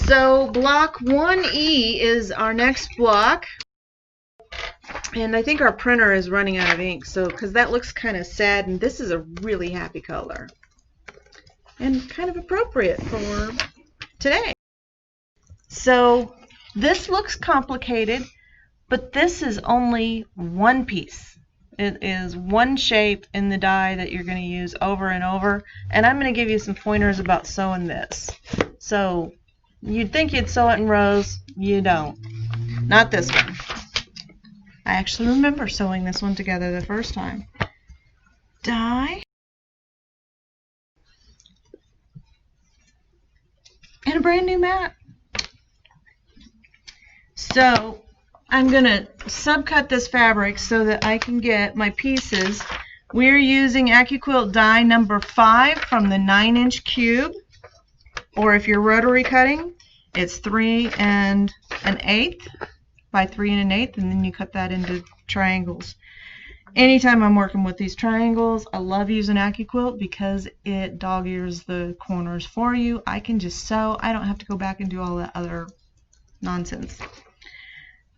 So block 1E is our next block. And I think our printer is running out of ink, so because that looks kind of sad, and this is a really happy color. And kind of appropriate for today. So this looks complicated, but this is only one piece. It is one shape in the die that you're going to use over and over. And I'm going to give you some pointers about sewing this. So you'd think you'd sew it in rows. You don't. Not this one. I actually remember sewing this one together the first time. Die. And a brand new mat. So I'm going to subcut this fabric so that I can get my pieces. We're using AccuQuilt die number 5 from the 9-inch cube. Or if you're rotary cutting, it's 3 1/8 by 3 1/8, and then you cut that into triangles. Anytime I'm working with these triangles, I love using AccuQuilt because it dog ears the corners for you. I can just sew. I don't have to go back and do all that other nonsense.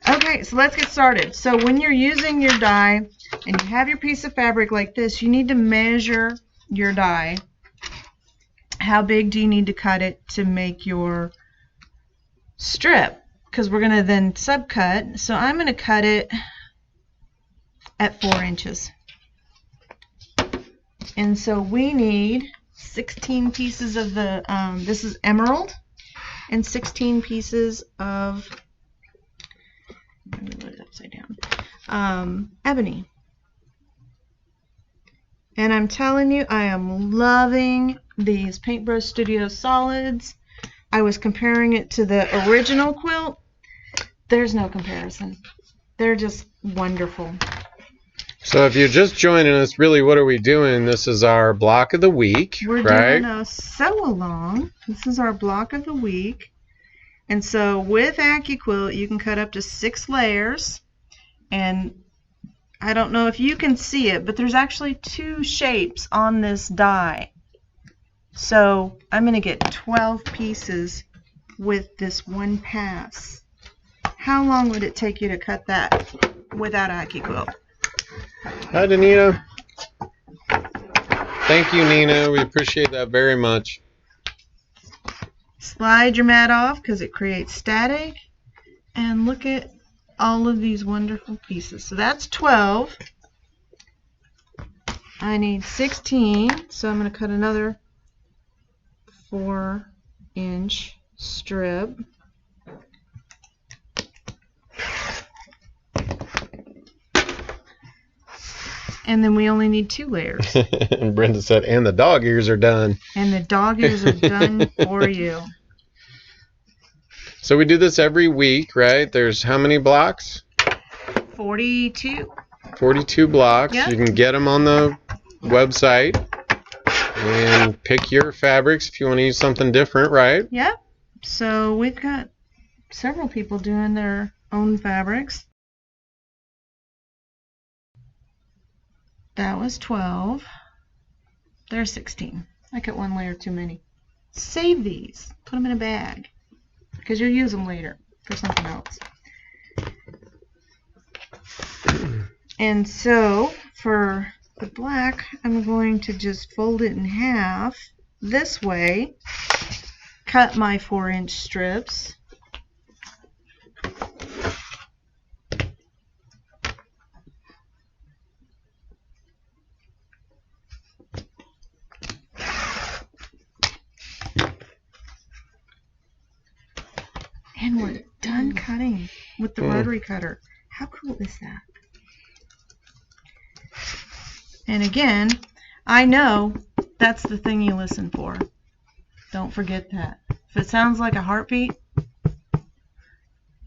Okay, so let's get started. So when you're using your die and you have your piece of fabric like this, you need to measure your die. How big do you need to cut it to make your strip? Because we're going to then subcut. So I'm going to cut it at 4 inches. And so we need 16 pieces of the, this is emerald, and 16 pieces of, let me put it upside down, ebony. And I'm telling you, I am loving these Paintbrush Studio solids. I was comparing it to the original quilt. There's no comparison. They're just wonderful. So if you're just joining us, really what are we doing? This is our block of the week, We're right? doing a sew along. This is our block of the week. And so with AccuQuilt, you can cut up to 6 layers. And I don't know if you can see it, but there's actually 2 shapes on this die. So I'm going to get 12 pieces with this one pass. How long would it take you to cut that without AccuQuilt? Hi, Danita. Thank you, Nina. We appreciate that very much. Slide your mat off because it creates static. And look at all of these wonderful pieces. So that's 12. I need 16, so I'm going to cut another 4-inch strip. And then we only need 2 layers. And Brenda said, and the dog ears are done. And the dog ears are done for you. So we do this every week, right? There's how many blocks? 42. 42 blocks. Yep. You can get them on the website and pick your fabrics if you want to use something different, right? Yep. So we've got several people doing their own fabrics. That was 12. There's 16. I cut 1 layer too many. Save these. Put them in a bag because you'll use them later for something else. And so for the black, I'm going to just fold it in half this way, cut my 4-inch strips. And we're done cutting with the rotary cutter. How cool is that? And again, I know that's the thing you listen for. Don't forget that. If it sounds like a heartbeat,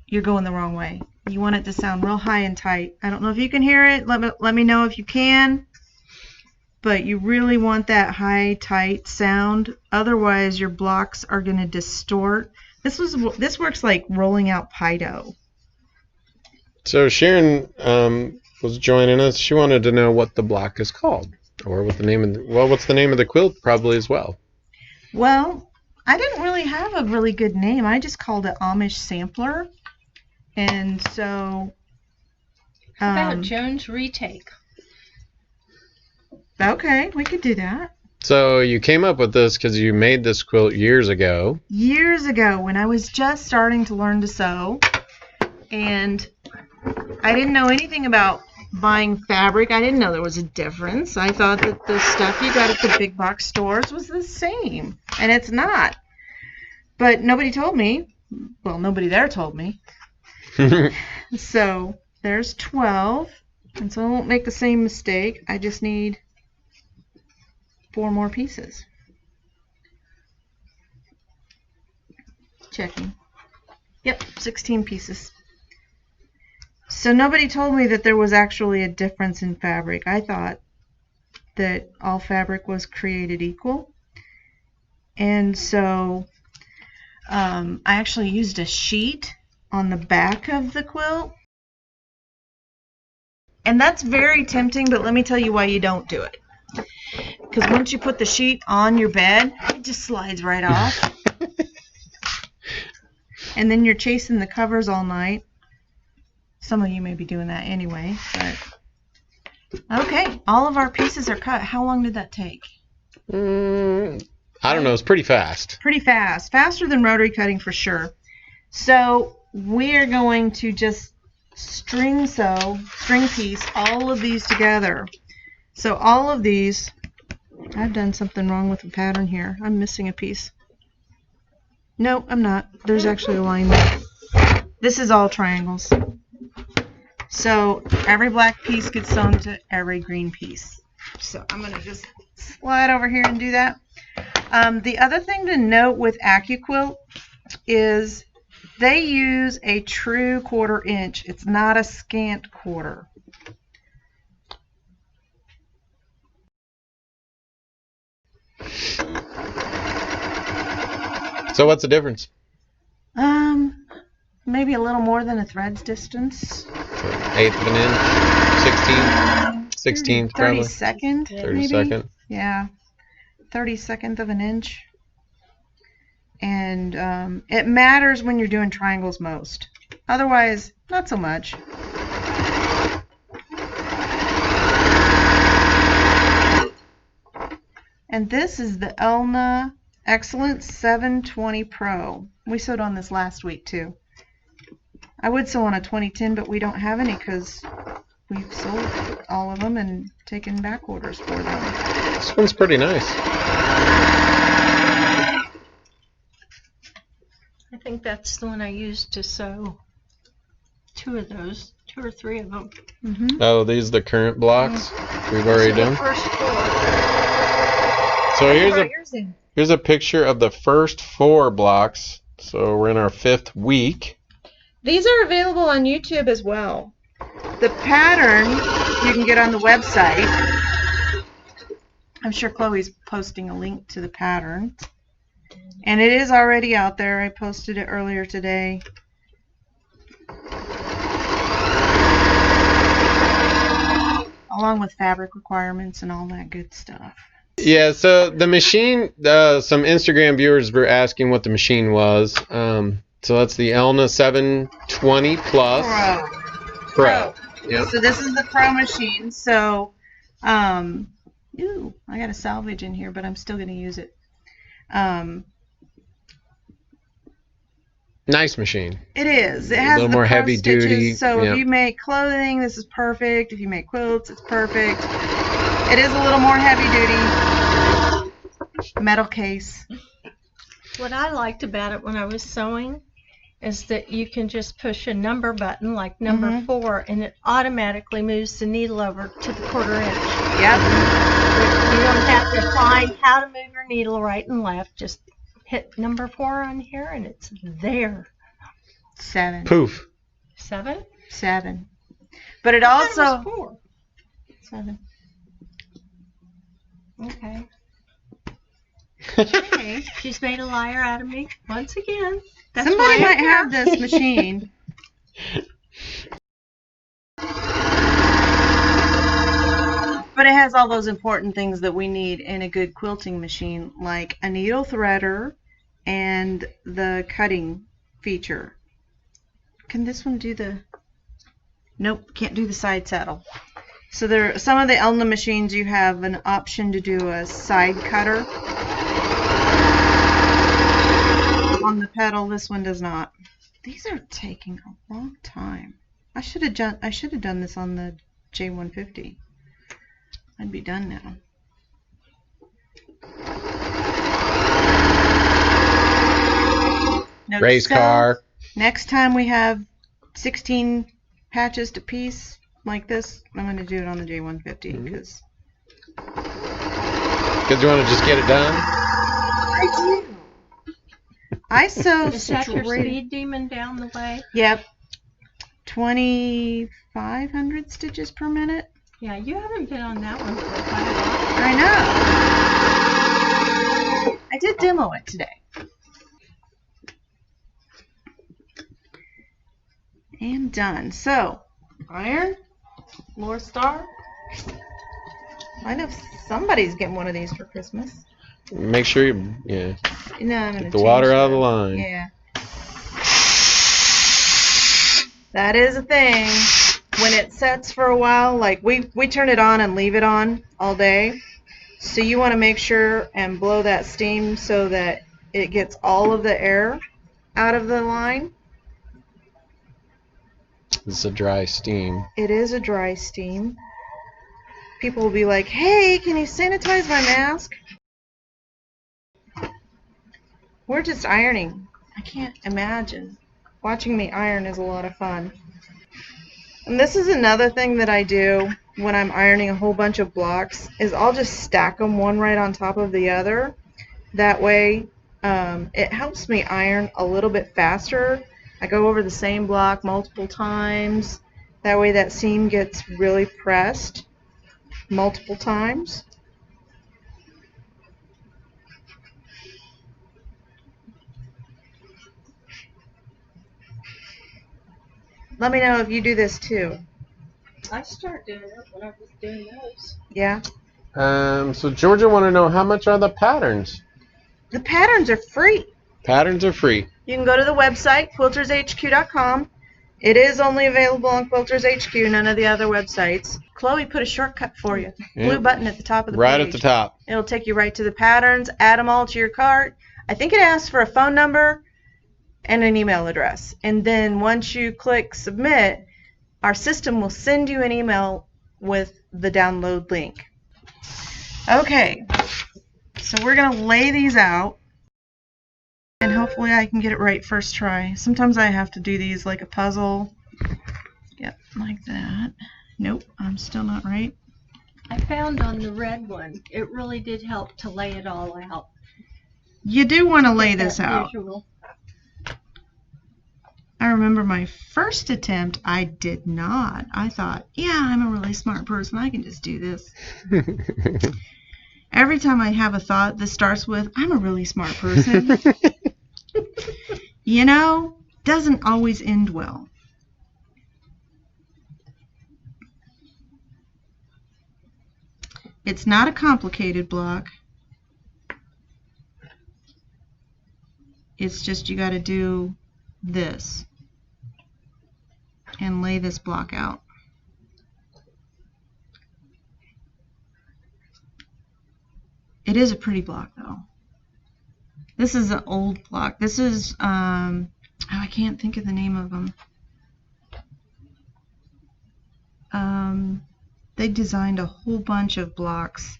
you're going the wrong way. You want it to sound real high and tight. I don't know if you can hear it. Let me know if you can. But you really want that high, tight sound. Otherwise, your blocks are going to distort. This works like rolling out pie dough. So Sharon was joining us. She wanted to know what the block is called, or what the name of what's the name of the quilt probably as well. Well, I didn't really have a really good name. I just called it Amish Sampler. And so... How about Joan's Retake? Okay, we could do that. So you came up with this because you made this quilt years ago. Years ago, when I was just starting to learn to sew. And I didn't know anything about buying fabric. I didn't know there was a difference. I thought that the stuff you got at the big box stores was the same. And it's not. But nobody told me. Well, nobody there told me. So there's 12. And so I won't make the same mistake. I just need 4 more pieces. Checking. Yep, 16 pieces. So nobody told me that there was actually a difference in fabric. I thought that all fabric was created equal. And so I actually used a sheet on the back of the quilt. And that's very tempting, but let me tell you why you don't do it. Because once you put the sheet on your bed, it just slides right off. And then you're chasing the covers all night. Some of you may be doing that anyway, but... Okay, all of our pieces are cut. How long did that take? I don't know. It's pretty fast. Pretty fast. Faster than rotary cutting for sure. So we're going to just string piece all of these together. So all of these, I've done something wrong with the pattern here. I'm missing a piece. No, I'm not. There's actually a line there. This is all triangles. So every black piece gets sewn to every green piece. So I'm going to just slide over here and do that. The other thing to note with AccuQuilt is they use a true 1/4 inch. It's not a scant quarter. So what's the difference? Maybe a little more than a thread's distance. 1/8 of an inch? 16th probably? 32nd, 32nd. maybe? Yeah. 32nd of an inch. And it matters when you're doing triangles most. Otherwise, not so much. And this is the Elna Excellent 720 Pro. We sewed on this last week too. I would sew on a 2010, but we don't have any because we've sold all of them and taken back orders for them. This one's pretty nice. I think that's the one I used to sew 2 of those, 2 or 3 of them. Mm-hmm. Oh, these are the current blocks we've already done. First 4. So here's a picture of the first 4 blocks. So we're in our 5th week. These are available on YouTube as well. The pattern you can get on the website. I'm sure Chloe's posting a link to the pattern. And it is already out there. I posted it earlier today. Along with fabric requirements and all that good stuff. Yeah, so the machine, some Instagram viewers were asking what the machine was. So that's the Elna 720 Plus. Pro. Yep. So this is the Pro machine. So, ooh, I got a salvage in here, but I'm still going to use it. Nice machine. It is. It has a little more heavy duty. So if you make clothing, this is perfect. If you make quilts, it's perfect. It is a little more heavy duty. Metal case. What I liked about it when I was sewing is that you can just push a number button like number 4 and it automatically moves the needle over to the 1/4 inch. Yep. You don't have to find how to move your needle right and left. Just hit number 4 on here and it's there. 7. Poof. 7? 7. But it also... I thought it was 4. 7. Okay. Okay. She's made a liar out of me once again. That's Somebody why might I'm have here. this machine. But it has all those important things that we need in a good quilting machine, like a needle threader and the cutting feature. Can this one do the... Nope, can't do the side saddle. So there, some of the Elna machines you have an option to do a side cutter on the pedal. This one does not. These are taking a long time. I should have done this on the J150. I'd be done now. Note Race to self, car. next time we have 16 patches to piece like this, I'm going to do it on the J150 because you want to just get it done? I do. I sew Is that your straight. speed demon down the way? Yep. 2,500 stitches per minute. Yeah, you haven't been on that one for quite a while. I know. I did demo it today. And done. So, iron, North Star. I know somebody's getting one of these for Christmas. Make sure you, yeah. No, I'm gonna Get the water out of the line. Yeah. That is a thing. When it sets for a while, like we turn it on and leave it on all day. So you want to make sure and blow that steam so that it gets all of the air out of the line. It's a dry steam. It is a dry steam. People will be like, hey, can you sanitize my mask? We're just ironing. I can't imagine. Watching me iron is a lot of fun. And this is another thing that I do when I'm ironing a whole bunch of blocks, is I'll just stack them one right on top of the other. That way, it helps me iron a little bit faster. I go over the same block multiple times. That way that seam gets really pressed multiple times. Let me know if you do this too. I started doing it when I was doing those. Yeah? So Georgia want to know, how much are the patterns? The patterns are free. Patterns are free. You can go to the website, quiltershq.com. It is only available on Quilters HQ, none of the other websites. Chloe put a shortcut for you. Yeah. Blue button at the top of the page. Right at the top. It'll take you right to the patterns, add them all to your cart. I think it asks for a phone number and an email address. And then once you click submit, our system will send you an email with the download link. Okay, so we're going to lay these out. And hopefully I can get it right first try. Sometimes I have to do these like a puzzle. Yep, like that. Nope, I'm still not right. I found on the red one, it really did help to lay it all out. You do want to lay this out. Visual. I remember my first attempt, I did not. I thought, yeah, I'm a really smart person. I can just do this. Every time I have a thought that starts with, I'm a really smart person, you know, doesn't always end well. It's not a complicated block. It's just you got to do this and lay this block out. It is a pretty block though. This is an old block. This is, I can't think of the name of them. They designed a whole bunch of blocks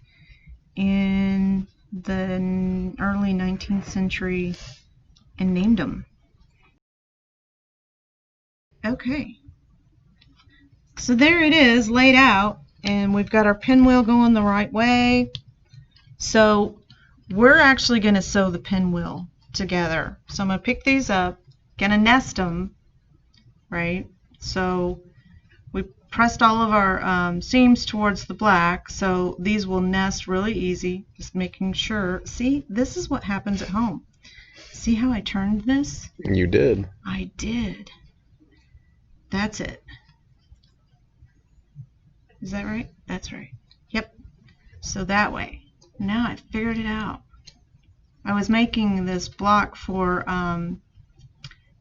in the early 19th century and named them. Okay. So there it is, laid out, and we've got our pinwheel going the right way. So we're actually going to sew the pinwheel together. So I'm going to pick these up, going to nest them, right? So we pressed all of our seams towards the black, so these will nest really easy, just making sure. See, this is what happens at home. See how I turned this? You did. I did. That's it. Is that right? That's right. Yep. So that way. Now I figured it out. I was making this block for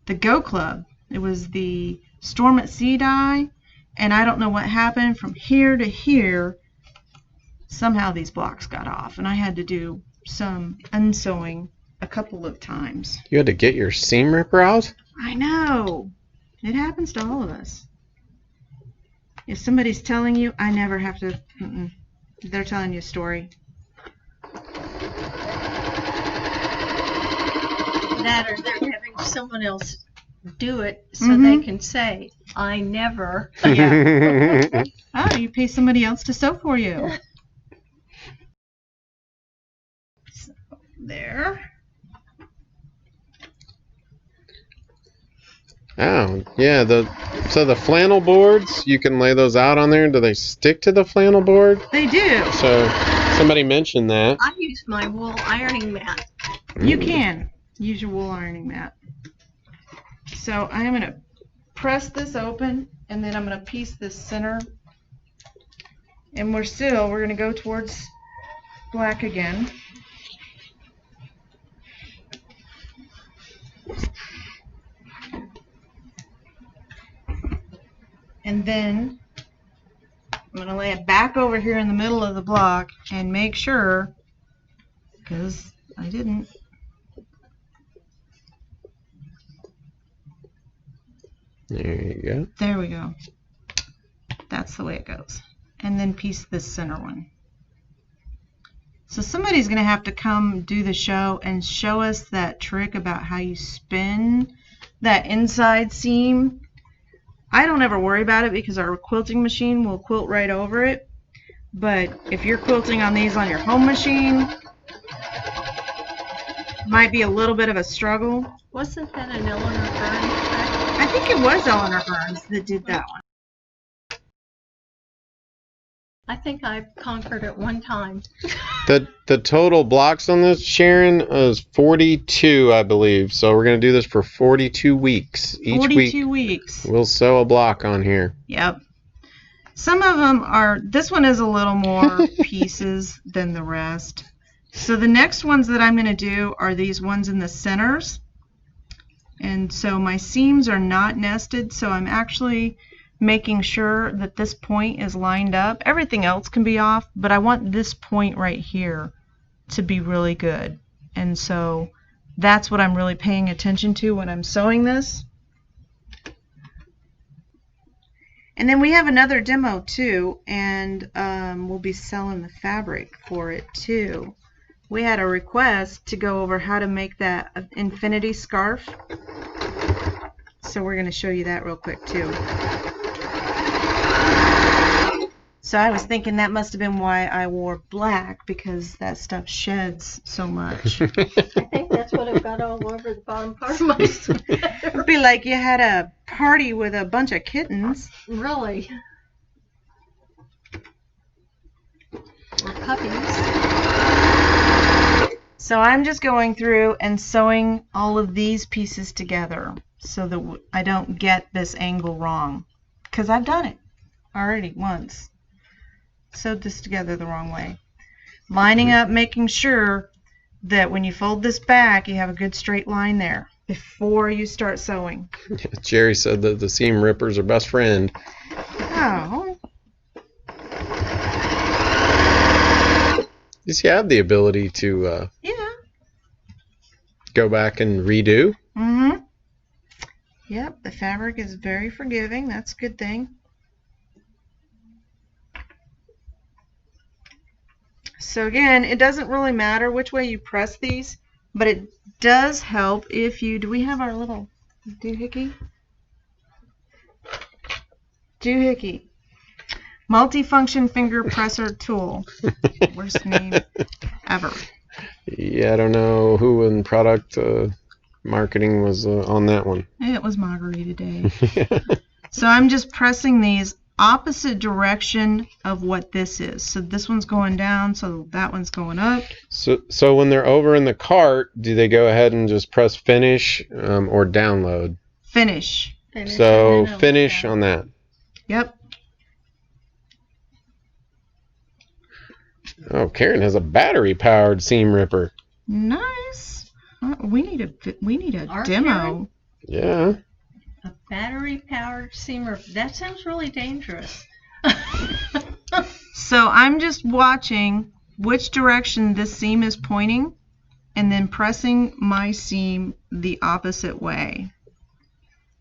the Go Club. It was the Storm at Sea die, and I don't know what happened from here to here. Somehow these blocks got off, and I had to do some unsewing a couple of times. You had to get your seam ripper out? I know. It happens to all of us. If somebody's telling you, I never have to. They're telling you a story. That or they're having someone else do it so they can say, I never. Yeah. Oh, you pay somebody else to sew for you. So, there. Oh, yeah. So the flannel boards, you can lay those out on there. Do they stick to the flannel board? They do. So somebody mentioned that. I use my wool ironing mat. You can use your wool ironing mat. So I'm going to press this open, and then I'm going to piece this center. And we're going to go towards black again. And then I'm going to lay it back over here in the middle of the block and make sure, because I didn't. There you go. There we go. That's the way it goes. And then piece this center one. So somebody's going to have to come do the show and show us that trick about how you spin that inside seam. I don't ever worry about it because our quilting machine will quilt right over it. But if you're quilting on these on your home machine, it might be a little bit of a struggle. Wasn't that an Eleanor Burns trick? I think it was Eleanor Burns that did that one. I think I conquered it one time. The total blocks on this, Sharon, is 42, I believe. So we're going to do this for 42 weeks. Each 42 week weeks. we'll sew a block on here. Yep. Some of them are, this one is a little more pieces than the rest. So the next ones that I'm going to do are these ones in the centers. And so my seams are not nested, so I'm actually making sure that this point is lined up. Everything else can be off, but I want this point right here to be really good. And so that's what I'm really paying attention to when I'm sewing this. And then we have another demo too, and we'll be selling the fabric for it too. We had a request to go over how to make that infinity scarf. So we're going to show you that real quick too. So I was thinking that must have been why I wore black, because that stuff sheds so much. I think that's what I've got all over the bottom part of my sweater. It'd be like you had a party with a bunch of kittens. Really. Or puppies. So I'm just going through and sewing all of these pieces together so that I don't get this angle wrong. Because I've done it already once. Sewed this together the wrong way. Lining up, making sure that when you fold this back, you have a good straight line there before you start sewing. Jerry said that the seam ripper's her best friend. Oh. Does he have the ability to Yeah. go back and redo? Mm-hmm. Yep, the fabric is very forgiving. That's a good thing. So again, it doesn't really matter which way you press these, but it does help if you, do we have our little doohickey? Doohickey. Multifunction finger presser tool. Worst name ever. Yeah, I don't know who in product marketing was on that one. It was Margarita Day. So I'm just pressing these opposite direction of what this is. So this one's going down, so that one's going up. So when they're over in the cart, do they go ahead and just press finish or download? Finish. So finish on that. Yep. Oh, Karen has a battery-powered seam ripper. Nice. We need a Our demo. Yeah. A battery-powered seam ripper. That sounds really dangerous. So I'm just watching which direction this seam is pointing and then pressing my seam the opposite way.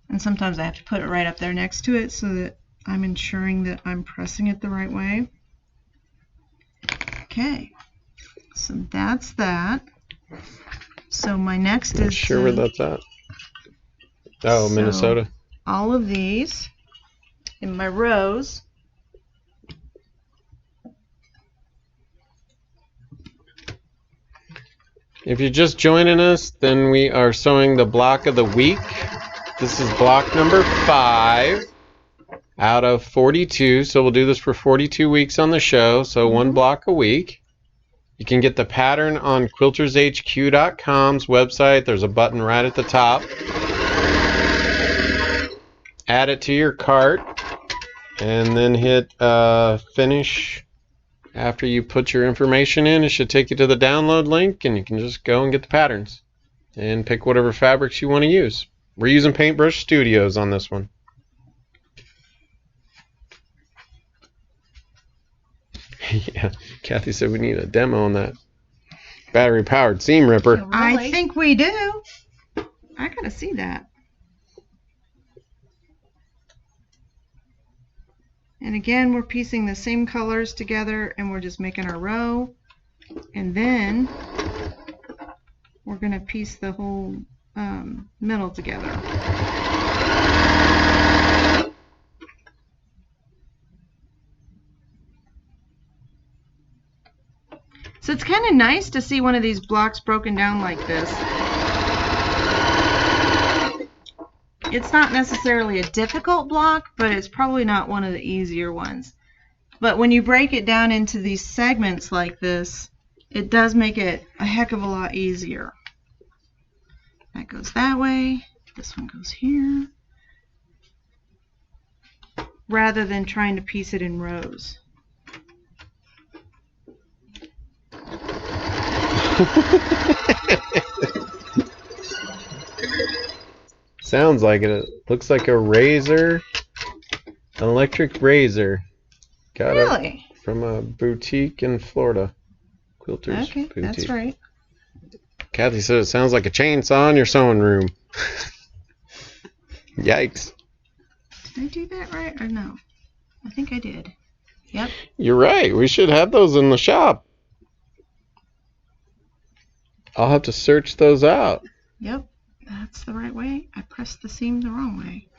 And sometimes I have to put it right up there next to it so that I'm ensuring that I'm pressing it the right way. Okay, so that's that. So my next Not is sure where that's at. Oh, So- Minnesota. all of these in my rows. If you're just joining us, then we are sewing the block of the week. This is block number 5 out of 42. So we'll do this for 42 weeks on the show. So one block a week. You can get the pattern on quiltershq.com's website. There's a button right at the top. Add it to your cart and then hit finish. After you put your information in, it should take you to the download link, and you can just go and get the patterns and pick whatever fabrics you want to use. We're using Paintbrush Studios on this one. Yeah, Kathy said we need a demo on that battery-powered seam ripper. Really? I think we do. I gotta see that. And again, we're piecing the same colors together and we're just making our row. And then we're going to piece the whole middle together. So it's kind of nice to see one of these blocks broken down like this. It's not necessarily a difficult block, but it's probably not one of the easier ones. But when you break it down into these segments like this, it does make it a heck of a lot easier. That goes that way, this one goes here, rather than trying to piece it in rows. Sounds like it. It looks like a razor, an electric razor. Got Really? it from a boutique in Florida. Quilters Okay, Boutique. that's right. Kathy said it sounds like a chainsaw in your sewing room. Yikes. Did I do that right or no? I think I did. Yep. You're right. We should have those in the shop. I'll have to search those out. Yep. That's the right way. I pressed the seam the wrong way.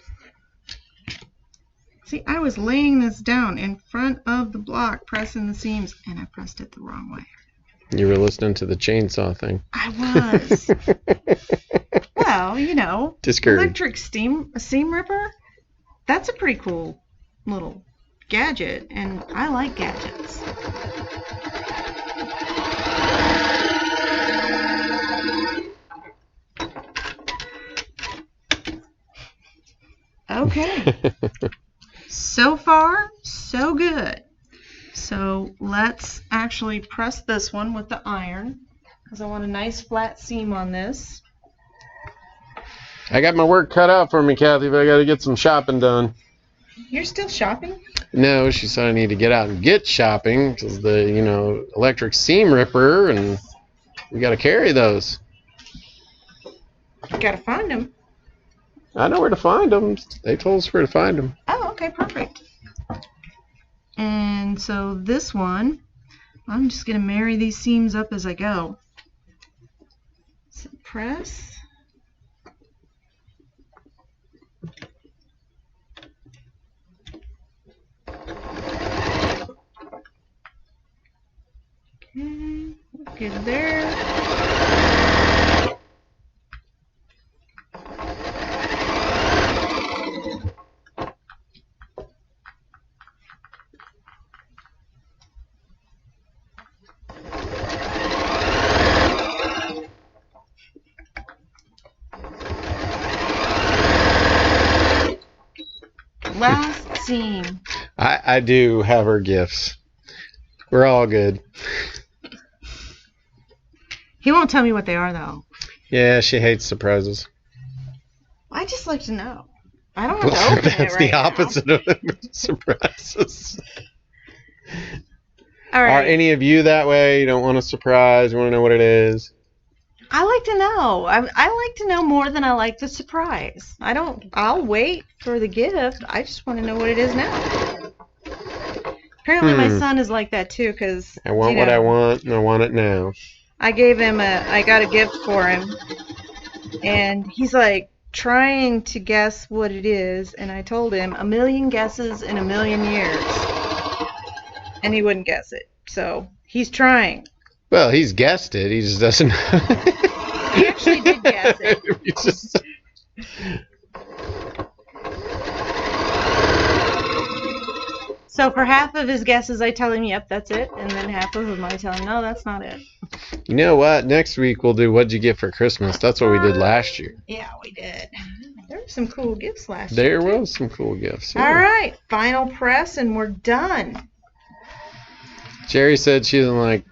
See, I was laying this down in front of the block, pressing the seams, and I pressed it the wrong way. You were listening to the chainsaw thing. I was. Well, you know, Discouraged. electric seam ripper, that's a pretty cool little gadget, and I like gadgets. Okay. So far, so good. So let's actually press this one with the iron because I want a nice flat seam on this. I got my work cut out for me, Kathy, but I got to get some shopping done. You're still shopping? No, she said I need to get out and get shopping because the, electric seam ripper, and we got to carry those. You gotta find them. I know where to find them. They told us where to find them. Oh, okay, perfect. And so this one, I'm just going to marry these seams up as I go. So press. Okay, good there. Last seam. I do have her gifts. We're all good. He won't tell me what they are, though. Yeah, she hates surprises. I just like to know. I don't have to open it That's right the now. opposite of surprises. All Are right. any of you that way? You don't want a surprise? You want to know what it is? I like to know. I like to know more than I like the surprise. I'll wait for the gift. I just want to know what it is now. Apparently my son is like that too, because I want what I want, and I want it now. I got a gift for him, and he's like trying to guess what it is, and I told him 1,000,000 guesses in 1,000,000 years, and he wouldn't guess it. So he's trying. Well, he's guessed it. He just doesn't know. He actually did guess it. He just... So for half of his guesses, I tell him, yep, that's it. And then half of them, I tell him, no, that's not it. You know what? Next week we'll do What'd You Get for Christmas. That's what we did last year. Yeah, we did. There were some cool gifts last There year. was some cool gifts. Yeah. All right, final press, and we're done. Jerry said she doesn't like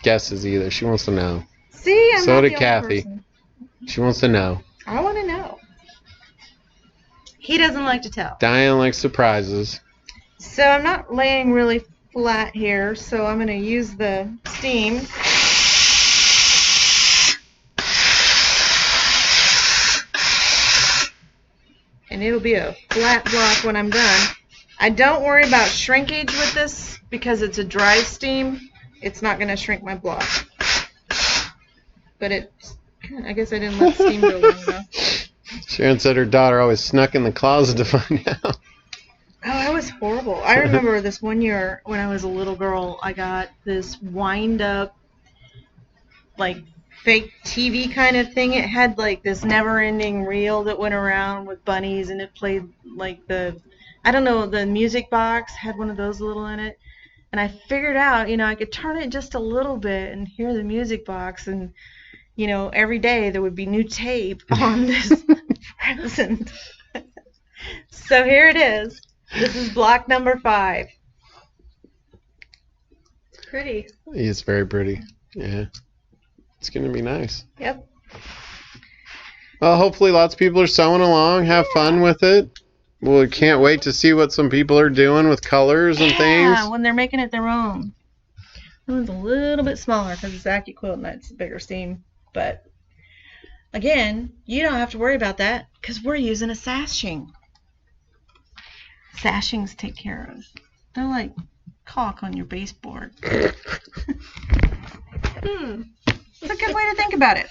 guesses either. She wants to know. See, I'm So not did the only Kathy. person. She wants to know. I want to know. He doesn't like to tell. Diane likes surprises. So I'm not laying really flat here, so I'm going to use the steam. And it'll be a flat block when I'm done. I don't worry about shrinkage with this because it's a dry steam. It's not going to shrink my block. But I guess I didn't let the steam go long enough. Sharon said her daughter always snuck in the closet to find out. Oh, that was horrible. I remember this one year when I was a little girl, I got this wind-up, like, fake TV kind of thing. It had, like, this never-ending reel that went around with bunnies, and it played, like, the music box had one of those little in it. And I figured out, I could turn it just a little bit and hear the music box, and, every day there would be new tape on this present. So here it is. This is block number 5. It's pretty. It's very pretty. Yeah. It's going to be nice. Yep. Well, hopefully lots of people are sewing along. Have fun with it. We can't wait to see what some people are doing with colors and things. Yeah, when they're making it their own. This one's a little bit smaller because it's AccuQuilt and that's a bigger steam. But, again, you don't have to worry about that because we're using a sashing. Sashings take care of. They're like caulk on your baseboard. It's a good way to think about it.